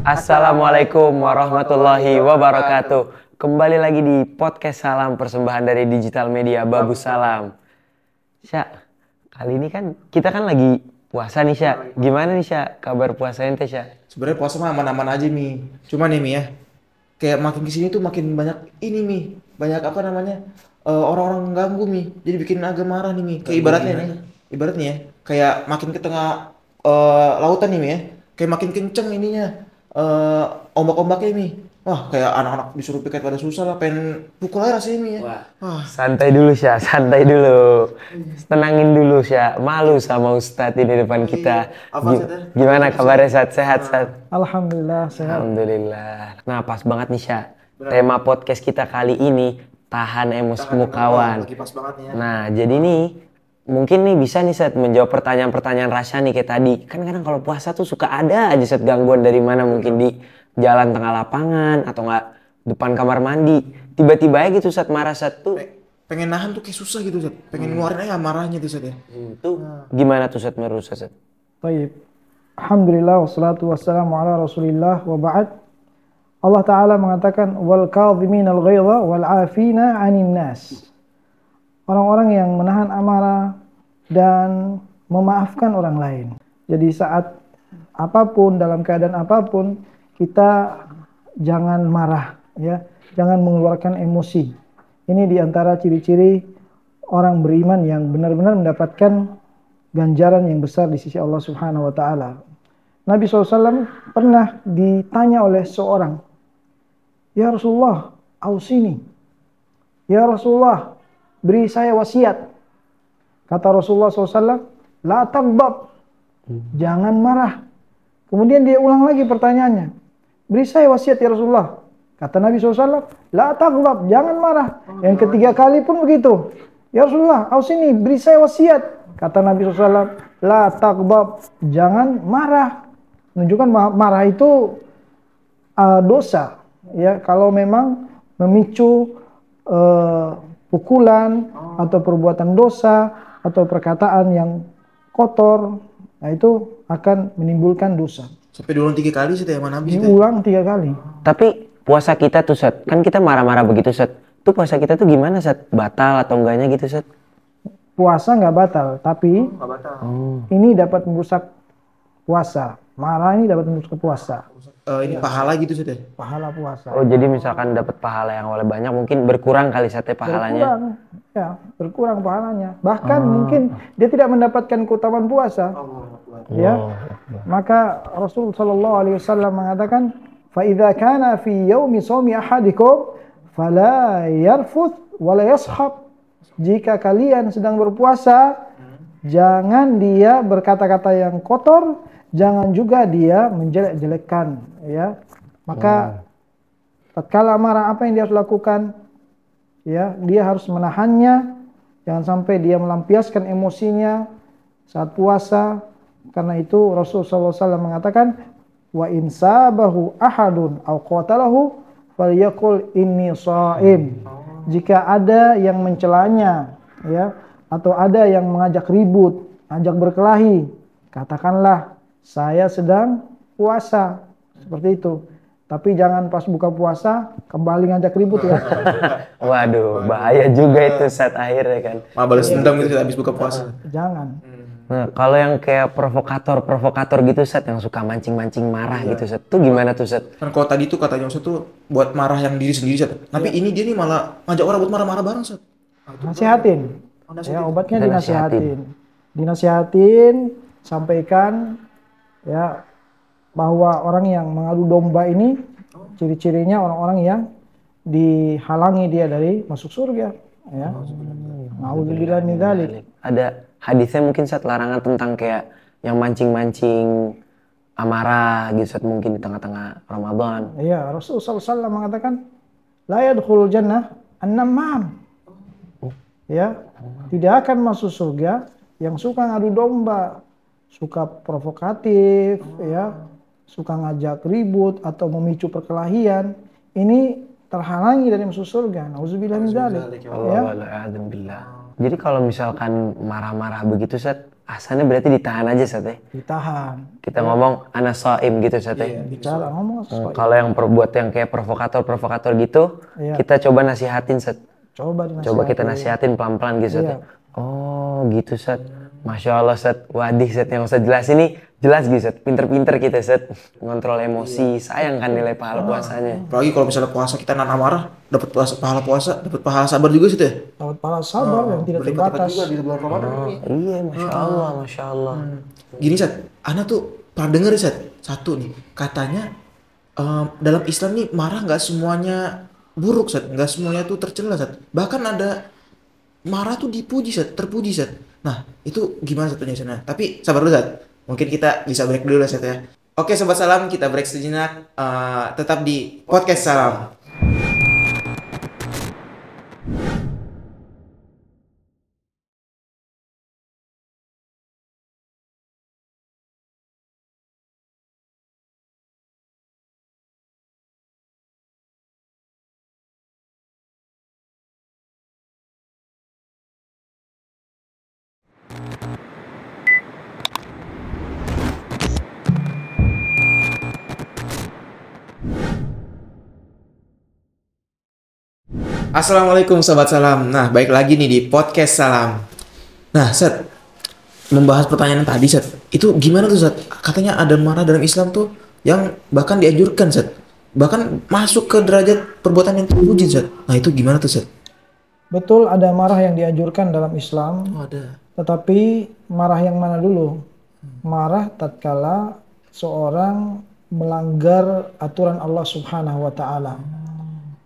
Assalamualaikum warahmatullahi wabarakatuh. Kembali lagi di podcast Salam, persembahan dari Digital Media Bagus Salam. Sya, kali ini kan kita kan lagi puasa nih Sya. Gimana nih Sya kabar puasa ente Sya? Sebenarnya puasa mah aman-aman aja Mi. Cuma nih Mi ya, kayak makin kesini tuh makin banyak ini Mi, banyak apa namanya orang-orang ganggu Mi. Jadi bikin agak marah nih Mi. Kayak ibaratnya ya, kayak makin ke tengah lautan nih Mi ya, kayak makin kenceng ininya ombak-ombaknya Mi. Wah kayak anak-anak disuruh piket pada susah lah, pengen pukul aja rasanya Mi ya. Wah. Santai dulu Sya, santai dulu. Tenangin dulu Sya. Malu sama Ustadz di depan kita. Gimana kabarnya Sat? Sehat Sat? Alhamdulillah sehat. Alhamdulillah. Nah pas banget nih Sya. Tema podcast kita kali ini tahan emosimu kawan. Lagi pas banget nih ya. Nah jadi nih mungkin nih bisa nih Sat menjawab pertanyaan-pertanyaan Rasya nih kayak tadi. Kan kadang kalau puasa tuh suka ada aja Sat gangguan dari mana, mungkin di jalan tengah lapangan atau enggak depan kamar mandi. Tiba-tiba aja gitu Sat marah Sat tuh. Pengen nahan tuh kayak susah gitu Sat. Pengen ngeluarin aja marahnya tuh Sat ya. Tuh gimana tuh Sat menurut Sat? Baik. Alhamdulillah wassalatu wassalamu ala Rasulillah wa ba'd. Allah Ta'ala mengatakan wal kadhiminal ghaidha wal 'afina 'anil nas. Orang-orang yang menahan amarah dan memaafkan orang lain. Jadi saat apapun, dalam keadaan apapun, kita jangan marah ya, jangan mengeluarkan emosi. Ini diantara ciri-ciri orang beriman yang benar-benar mendapatkan ganjaran yang besar di sisi Allah Subhanahu wa Ta'ala. Nabi SAW pernah ditanya oleh seorang, "Ya Rasulullah, ausini. Ya Rasulullah, beri saya wasiat." Kata Rasulullah SAW, "La taghdab." Jangan marah. Kemudian dia ulang lagi pertanyaannya, "Beri saya wasiat ya Rasulullah." Kata Nabi SAW, "La taghdab." Jangan marah. Yang ketiga kali pun begitu. "Ya Rasulullah, ausini, beri saya wasiat." Kata Nabi SAW, "La taghdab." Jangan marah. Menunjukkan marah itu dosa. Ya, kalau memang memicu pukulan atau perbuatan dosa atau perkataan yang kotor, nah itu akan menimbulkan dosa. Sampai diulang 3 kali Sat ya sama Nabi Sat. Diulang 3 kali. Tapi puasa kita tuh Sat, kan kita marah-marah begitu Sat. Tuh puasa kita tuh gimana Sat? Batal atau enggaknya gitu Sat? Puasa nggak batal, tapi Enggak batal. ini dapat merusak puasa. Marah ini dapat merusak puasa. Ini pahala gitu Sat ya. Pahala puasa. Oh jadi misalkan dapat pahala yang awalnya banyak, mungkin berkurang kali Sat ya pahalanya. Berkurang, ya, berkurang pahalanya. Bahkan mungkin dia tidak mendapatkan keutamaan puasa. Ya. Maka Rasul sallallahu alaihi wasallam mengatakan, "Fa idza kana fi yaumi shaumi ahadikum fala yarfuth wa la yashab." Jika kalian sedang berpuasa, jangan dia berkata-kata yang kotor, jangan juga dia menjelek-jelekkan, ya. Maka tatkala marah apa yang dia harus lakukan? Ya, dia harus menahannya, jangan sampai dia melampiaskan emosinya saat puasa. Karena itu Rasulullah SAW mengatakan, "Wa in sabahu ahadun aw qatalahu falyaqul inni shaim." Jika ada yang mencelanya, ya, atau ada yang mengajak ribut, ajak berkelahi, katakanlah saya sedang puasa. Seperti itu. Tapi jangan pas buka puasa kembali ngajak ribut ya. Waduh, bahaya juga itu Sat akhirnya kan. Malah balas dendam gitu habis buka puasa. Jangan. Nah, kalau yang kayak provokator gitu Sat, yang suka mancing-mancing marah gitu Sat, tuh gimana tuh Sat? Kan kalau tadi tuh katanya Ustaz tuh buat marah yang diri sendiri Sat. Tapi ini dia nih malah ngajak orang buat marah-marah bareng Sat. Nasihatin. Ya, obatnya dinasihatin. Dinasihatin, sampaikan ya bahwa orang yang mengadu domba ini ciri-cirinya orang-orang yang dihalangi dia dari masuk surga, ya. Nauzubillah min dzalik. Ada hadisnya mungkin Sat, larangan tentang kayak yang mancing-mancing amarah gitu Sat, mungkin di tengah-tengah Ramadan. Iya, Rasulullah SAW mengatakan la yadkhulul jannah an-namam. Ya, tidak akan masuk surga yang suka ngadu domba, suka provokatif, ya, suka ngajak ribut atau memicu perkelahian. Ini terhalangi dari masuk surga. Nauzubillah min dzalik. Ya. Jadi kalau misalkan marah-marah begitu Sat, asalnya berarti ditahan aja Ustaz ya. Ditahan. Kita ngomong ana shaim gitu Ustaz ya. Bicara ngomong Kalau yang buat yang kayak provokator gitu, Iya. kita coba nasihatin Ustaz. coba dinasihati. Coba kita nasihatin pelan-pelan gitu Ustaz ya. Oh gitu Ustaz. Masya Allah Ustaz. Wadih Ustaz yang Ustaz jelas ini jelas gitu Ustaz. Pinter-pinter kita Ustaz. Ngontrol emosi. Sayang kan nilai pahala puasanya. Apalagi kalau misalnya puasa kita nahan amarah, dapat pahala puasa, dapat pahala sabar juga sih teh. Dapat pahala sabar yang tidak Berlipat-lipat terbatas. juga di bulan Ramadan ini. Iya Masya Allah. Masya Allah. Gini Sat, Ana tuh pernah denger Sat, satu nih, katanya dalam Islam nih marah nggak semuanya buruk Sat, nggak semuanya tuh tercela Sat. Bahkan ada marah tuh dipuji Sat, terpuji Sat. Nah itu gimana Sat penjelasannya? Tapi sabar dulu Sat, mungkin kita bisa break dulu lah Sat ya. Oke Sobat Salam, kita break sejenak, tetap di Podcast Salam. Assalamualaikum Sobat Salam. Nah, baik lagi nih di Podcast Salam. Nah, Sat, membahas pertanyaan tadi, Sat. Itu gimana tuh, Sat? Katanya ada marah dalam Islam tuh yang bahkan dianjurkan, Sat. Bahkan masuk ke derajat perbuatan yang terpuji, Sat. Nah, itu gimana tuh, Sat? Betul ada marah yang dianjurkan dalam Islam. Oh, ada. Tetapi marah yang mana dulu? Marah tatkala seorang melanggar aturan Allah Subhanahu wa taala.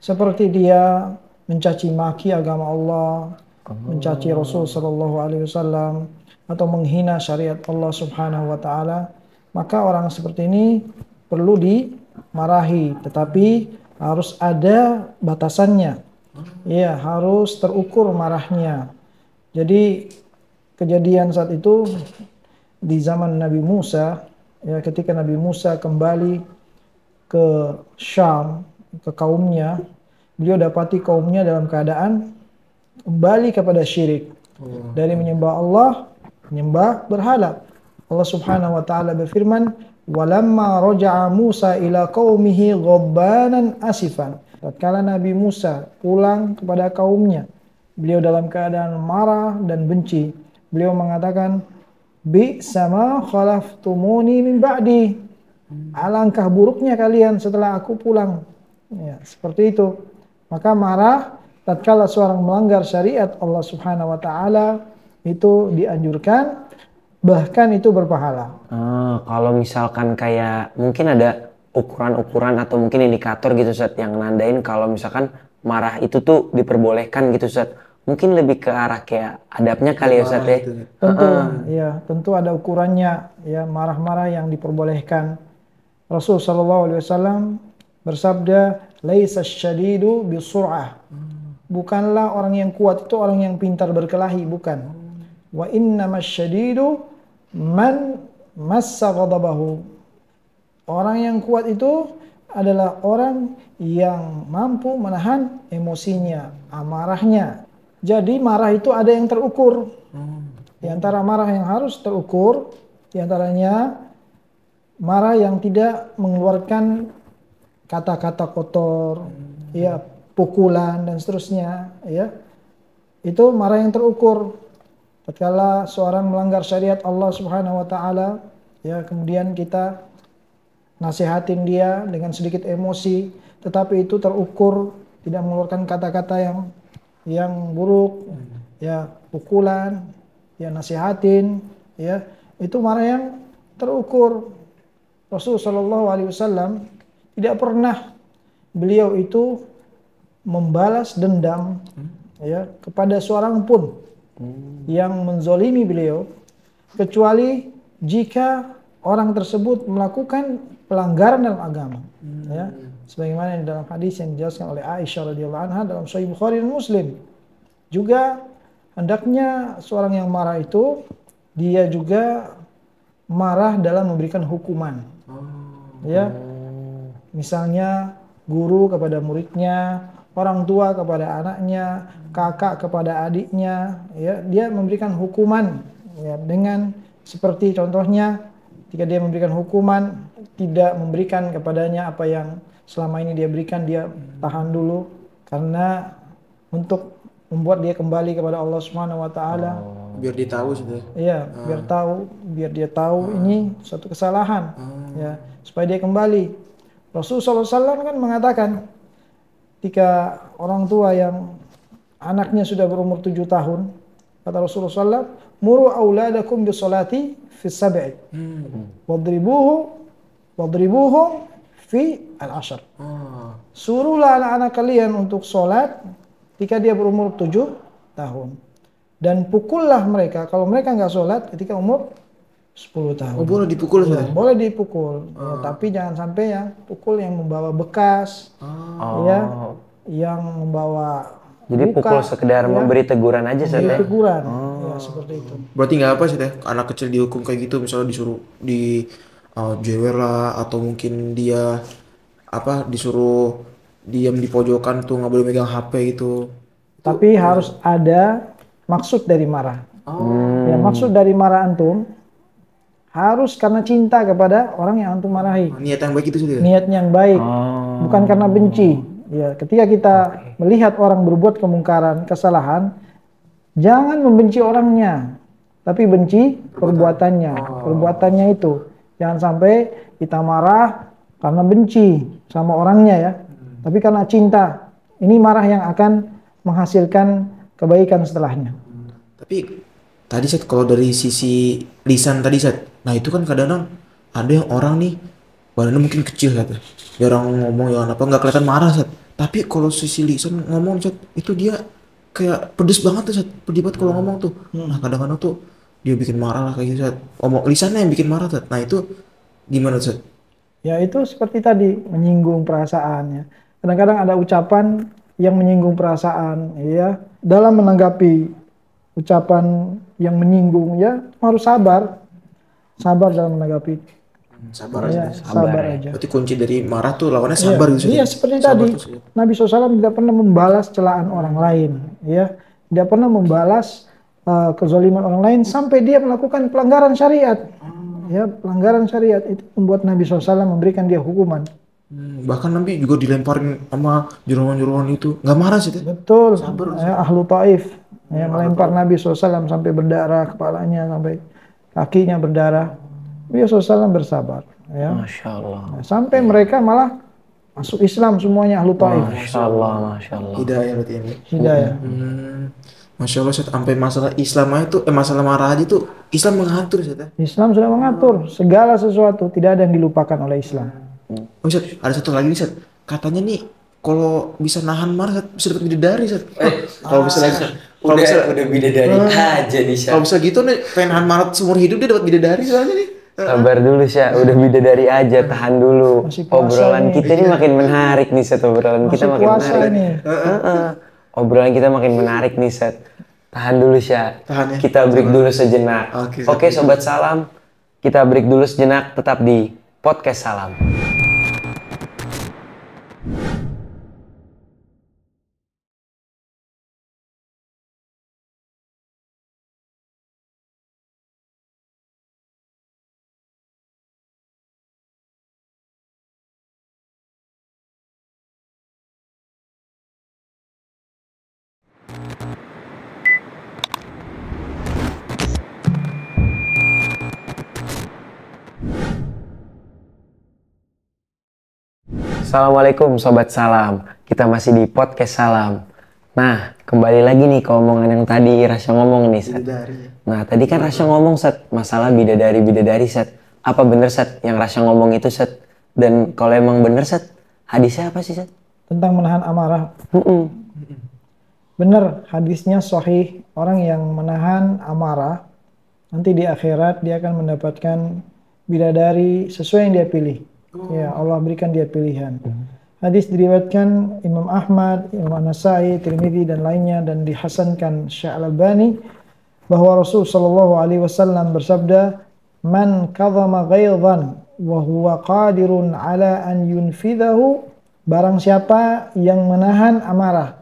Seperti dia mencaci maki agama Allah, mencaci Rasul sallallahu alaihi wasallam atau menghina syariat Allah Subhanahu wa taala, maka orang seperti ini perlu dimarahi, tetapi harus ada batasannya. Ya, harus terukur marahnya. Jadi kejadian saat itu di zaman Nabi Musa, ya, ketika Nabi Musa kembali ke Syam, ke kaumnya, beliau dapati kaumnya dalam keadaan kembali kepada syirik. Dari menyembah Allah, menyembah berhala. Allah Subhanahu wa taala berfirman, "Walamma raja'a Musa ila qaumihi ghadbanan asifan." Tatkala Nabi Musa pulang kepada kaumnya, beliau dalam keadaan marah dan benci. Beliau mengatakan, "Bi'sa ma khalaftumuni min ba'di." Alangkah buruknya kalian setelah aku pulang. Ya, seperti itu. Maka marah tatkala seorang melanggar syariat Allah Subhanahu wa taala itu dianjurkan, bahkan itu berpahala. Kalau misalkan kayak mungkin ada ukuran-ukuran atau mungkin indikator gitu Ustaz yang nandain kalau misalkan marah itu tuh diperbolehkan gitu Ustaz. Mungkin lebih ke arah kayak adabnya kali ya Ustaz ya. Tentu, ya, tentu ada ukurannya, ya, marah-marah yang diperbolehkan. Rasul sallallahu alaihi wasallam bersabda, "Laisa syadidu bisur'ah." Bukanlah orang yang kuat itu orang yang pintar berkelahi, bukan. Wa innamas syadidu man massa ghadabahu. Orang yang kuat itu adalah orang yang mampu menahan emosinya, amarahnya. Jadi marah itu ada yang terukur. Di antara marah yang harus terukur, di antaranya marah yang tidak mengeluarkan kata-kata kotor, ya, pukulan dan seterusnya, ya. Itu marah yang terukur. Tatkala seorang melanggar syariat Allah Subhanahu wa taala, ya, kemudian kita nasihatin dia dengan sedikit emosi, tetapi itu terukur, tidak mengeluarkan kata-kata yang buruk, ya, pukulan, ya, nasihatin, ya, itu marah yang terukur. Rasul sallallahu alaihi wasallam tidak pernah beliau itu membalas dendam, ya, kepada seorang pun yang menzolimi beliau, kecuali jika orang tersebut melakukan pelanggaran dalam agama, ya, sebagaimana di dalam hadis yang dijelaskan oleh Aisyah radhiyallahu anha dalam Sahih Bukhari dan Muslim. Juga hendaknya seorang yang marah itu dia juga marah dalam memberikan hukuman, ya, misalnya guru kepada muridnya, orang tua kepada anaknya, kakak kepada adiknya, ya, dia memberikan hukuman, ya, dengan seperti contohnya ketika dia memberikan hukuman, tidak memberikan kepadanya apa yang selama ini dia berikan, dia tahan dulu karena untuk membuat dia kembali kepada Allah Subhanahu wa taala. Biar dia tahu sudah. Iya, biar dia tahu ini suatu kesalahan, ya, supaya dia kembali. Rasulullah SAW kan mengatakan, ketika orang tua yang anaknya sudah berumur 7 tahun, kata Rasulullah SAW, muru auladakum bisolati fi sab'i, wadribuhum fi al-ashar. Suruhlah anak-anak kalian untuk sholat ketika dia berumur 7 tahun. Dan pukullah mereka kalau mereka nggak sholat ketika umur 10 tahun. Oh, boleh dipukul Ya, Ustaz? boleh dipukul. Ya, tapi jangan sampai yang pukul yang membawa bekas, ya, yang membawa Jadi luka, pukul sekedar ya, memberi teguran aja Ustaz memberi ya? teguran, ya, seperti itu. Berarti nggak apa sih teh anak kecil dihukum kayak gitu, misalnya disuruh di jewer lah, atau mungkin dia disuruh diam di pojokan tuh, nggak boleh megang HP gitu. Tapi harus ada maksud dari marah. Ya, maksud dari marah antum harus karena cinta kepada orang yang antum marahi. Niat yang baik itu sih. Niat yang baik, bukan karena benci. Ya, ketika kita melihat orang berbuat kemungkaran, kesalahan, jangan membenci orangnya, tapi benci perbuatannya. Perbuatannya itu. Jangan sampai kita marah karena benci sama orangnya ya, tapi karena cinta. Ini marah yang akan menghasilkan kebaikan setelahnya. Tapi tadi Seth, kalau dari sisi lisan tadi Seth, nah itu kan kadang-kadang ada yang orang nih badannya mungkin kecil Seth, jarang ngomong, ya apa nggak kelihatan marah Seth. Tapi kalau sisi lisan ngomong Seth, itu dia kayak pedes banget tuh Seth, pedih banget kalau ngomong tuh. Nah kadang-kadang tuh dia bikin marah lah kayak gitu Seth. Omong lisannya yang bikin marah Seth. Nah itu gimana Seth? Ya itu seperti tadi, menyinggung perasaannya. Kadang-kadang ada ucapan yang menyinggung perasaan, ya. Dalam menanggapi ucapan yang menyinggung, ya harus sabar. Sabar dalam menanggapi. Sabar Ya, aja. sabar aja. Berarti kunci dari marah tuh lawannya sabar gitu Iya, Seth. seperti Sabar tadi. tuh, Seth. Nabi SAW tidak pernah membalas celaan orang lain, ya. Tidak pernah membalas kezaliman orang lain sampai dia melakukan pelanggaran syariat. Ya, pelanggaran syariat itu membuat Nabi SAW memberikan dia hukuman. Bahkan Nabi juga dilemparin sama jeroan-jeroan itu, nggak marah sih Teh. Betul. Ya, Ahlu Taif ya, melempar Nabi SAW sampai berdarah kepalanya, sampai kakinya berdarah. Nabi SAW bersabar. Ya. Masya Allah. Sampai mereka malah masuk Islam semuanya Ahlu Taif. Masya Allah, Masya Allah. Hidayah berarti ini. Hidayah. Masya Allah Seth, sampai masalah Islam aja tuh, masalah marah aja tuh Islam mengatur Seth. Islam sudah mengatur segala sesuatu, tidak ada yang dilupakan oleh Islam. Oh Seth, ada satu lagi nih Seth, katanya nih kalau bisa nahan marah Seth, bisa dapat bidadari Seth. Kalau misalnya Udah bidadari aja nih Syah. kalau bisa gitu nih pengen nahan marah seumur hidup, dia dapat bidadari soalnya nih. Sabar dulu Syah, udah bidadari aja, tahan dulu. Masih puasa Obrolan nih. kita ini makin menarik nih Seth, obrolan kita Masih makin puasa menarik. nih. Obrolan kita makin menarik nih Seth. Tahan dulu Syah. Tahan ya. Kita break dulu sejenak. Oke, Oke Sobat Salam, kita break dulu sejenak, tetap di Podcast Salam. Assalamualaikum Sobat Salam, kita masih di Podcast Salam. Nah, kembali lagi nih ke omongan yang tadi Rasya ngomong nih Seth. Bidadari. Nah, tadi kan Rasya ngomong Seth, masalah bidadari Seth. Apa bener Seth yang Rasya ngomong itu Seth? Dan kalau emang bener Seth, hadisnya apa sih Seth? Tentang menahan amarah. Benar, hadisnya sahih. Orang yang menahan amarah, nanti di akhirat dia akan mendapatkan bidadari sesuai yang dia pilih. Ya, Allah berikan dia pilihan. Hadis diriwayatkan Imam Ahmad, Imam An-Nasai, Tirmidzi dan lainnya, dan dihasankan Syekh Al-Albani bahwa Rasul sallallahu alaihi wasallam bersabda, "Man kadhama ghaidhan wa huwa qadirun ala an yunfidhahu." Barang siapa yang menahan amarah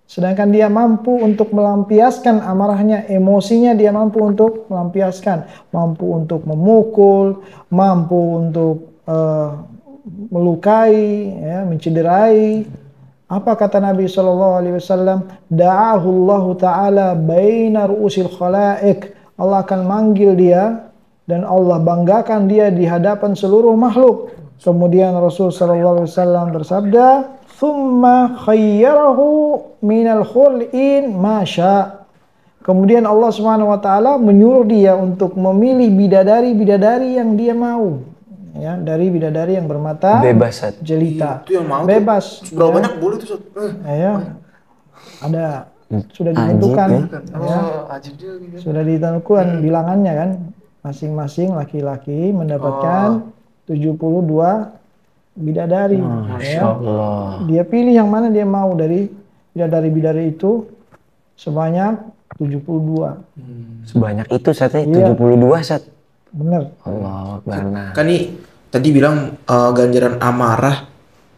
Sedangkan dia mampu untuk melampiaskan amarahnya, emosinya dia mampu untuk melampiaskan, mampu untuk memukul, mampu untuk melukai, ya, mencederai. Apa kata Nabi SAW? Da'ahu Allah Ta'ala baina ru'usil khalaik. Allah akan manggil dia dan Allah banggakan dia di hadapan seluruh makhluk. Kemudian Rasul SAW bersabda, "Thumma khayyarahu minal khul'in ma sya'." Kemudian Allah Subhanahu wa taala menyuruh dia untuk memilih bidadari-bidadari yang dia mau. Ya, dari bidadari yang bermata Bebas, Sat. jelita. Itu yang mau Bebas. tuh. Berapa ya. banyak boleh tuh, Sat? Ya. Ada sudah ditentukan. Ajib, Ya. Ajib juga gitu. Sudah ditentukan bilangannya kan. Masing-masing laki-laki mendapatkan 72 bidadari. Masya Ya. Allah. Dia pilih yang mana dia mau dari bidadari-bidadari itu sebanyak 72. Sebanyak itu, Sat, Iya. 72, Sat. Bener. Allah Akbar. Nah, Kan nih tadi bilang ganjaran amarah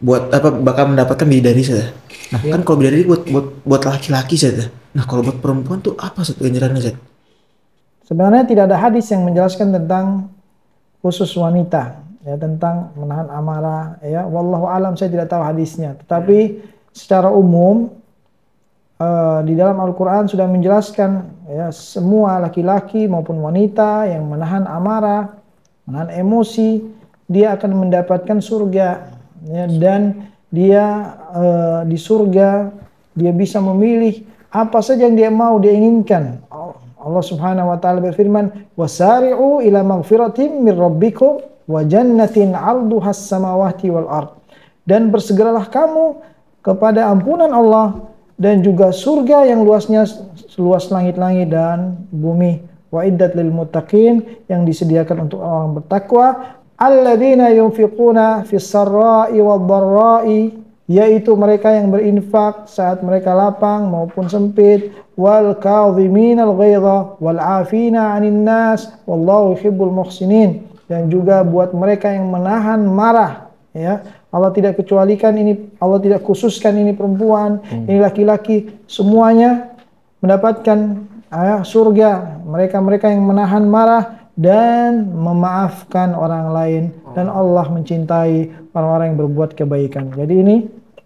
buat apa bakal mendapatkan bidadari saja. Nah, kan kalau bidadari buat laki-laki saja. Nah, kalau buat perempuan tuh apa Sat ganjarannya, Sat? Sebenarnya tidak ada hadis yang menjelaskan tentang khusus wanita, ya, tentang menahan amarah, ya. Wallahu alam, saya tidak tahu hadisnya. Tetapi secara umum di dalam Al-Quran sudah menjelaskan, ya, semua laki-laki maupun wanita yang menahan amarah, menahan emosi, dia akan mendapatkan surga, ya, dan dia di surga dia bisa memilih apa saja yang dia mau, dia inginkan. Allah Subhanahu wa taala berfirman, "Wasari'u ila maghfiratin min rabbikum wa jannatin 'arduhas samawati wal ard." Dan bersegeralah kamu kepada ampunan Allah dan juga surga yang luasnya seluas langit-langit dan bumi. Wa iddat lil muttaqin, yang disediakan untuk orang bertakwa. Alladzina yunfiquna fis sarra'i wad dharra'i, yaitu mereka yang berinfak saat mereka lapang maupun sempit. Wal kadhiminal ghaidha wal 'afina 'anil nas wallahu yuhibbul muhsinin, dan juga buat mereka yang menahan marah, ya. Allah tidak kecualikan ini, Allah tidak khususkan ini perempuan, ini laki-laki, semuanya mendapatkan surga. Mereka-mereka yang menahan marah dan memaafkan orang lain, dan Allah mencintai orang-orang yang berbuat kebaikan. Jadi ini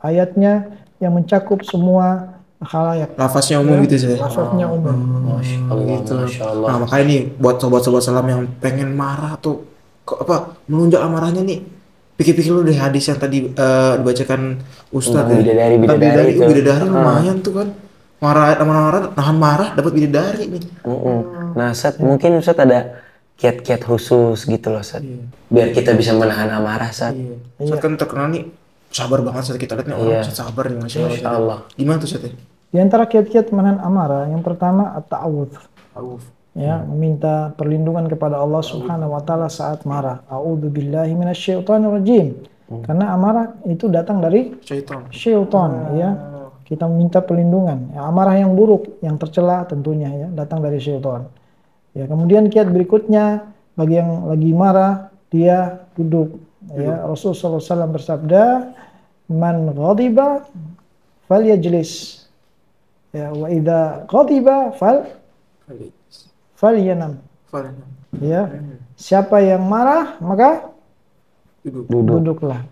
ayatnya yang mencakup semua khalayak. Lafaznya umum gitu Sat. Lafaznya umum. Masya Allah, Masya Allah. Nah, makanya nih buat sobat-sobat salam yang pengen marah tuh menunjuk amarahnya nih. Pikir-pikir lu deh hadis yang tadi dibacakan Ustadz ya. Bidadari itu. Bidadari lumayan tuh kan. Marah, nahan marah dapat bidadari nih. Nah, Sat, mungkin Ustadz ada kiat-kiat khusus gitu loh, Sat. Biar kita bisa menahan amarah, Sat. Ustadz kan terkenal nih sabar banget Sat, kita lihat nih orang Ustadz sabar nih Masya Allah. Gimana tuh Sat ya? Di antara kiat-kiat menahan amarah, yang pertama at-ta'awudz. Ya, meminta perlindungan kepada Allah Subhanahu wa taala saat marah. A'udzubillahi minasyaitonir rajim. Karena amarah itu datang dari syaitan, ya. Kita meminta perlindungan. Ya, amarah yang buruk, yang tercela tentunya, ya, datang dari syaitan. Ya, kemudian kiat berikutnya bagi yang lagi marah, dia duduk. Ya, Rasulullah SAW bersabda, "Man ghadiba falyajlis." Ya, wa idza ghadiba falyanam. Ya, siapa yang marah maka duduklah.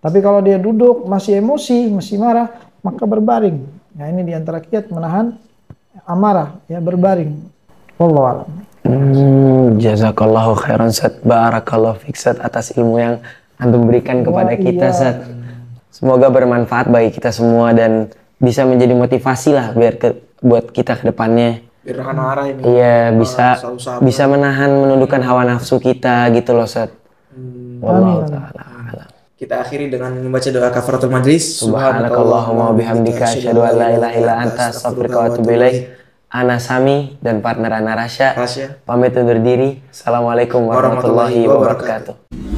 Tapi kalau dia duduk masih emosi, masih marah, maka berbaring. Nah, ini diantara kiat menahan amarah, ya, berbaring. Wallahu a'lam. Jazakallahu khairan, Sat. Barakallahu fik, Sat, atas ilmu yang antum berikan kepada kita, Sat. Semoga bermanfaat bagi kita semua dan bisa menjadi motivasi lah buat kita ke depannya. Biar nahan marah ini. Iya, bisa menahan, menundukkan hawa nafsu kita gitu loh, Sat. Wallahu ta'ala a'lam. Kita akhiri dengan membaca doa kafaratul majlis. Subhanakallahumma wabihamdika asyhadu an la ilaha illa anta astaghfiruka wa atubu ilaik. Ana Sami dan partner Ana Rasya pamit undur diri. Assalamualaikum warahmatullahi wabarakatuh.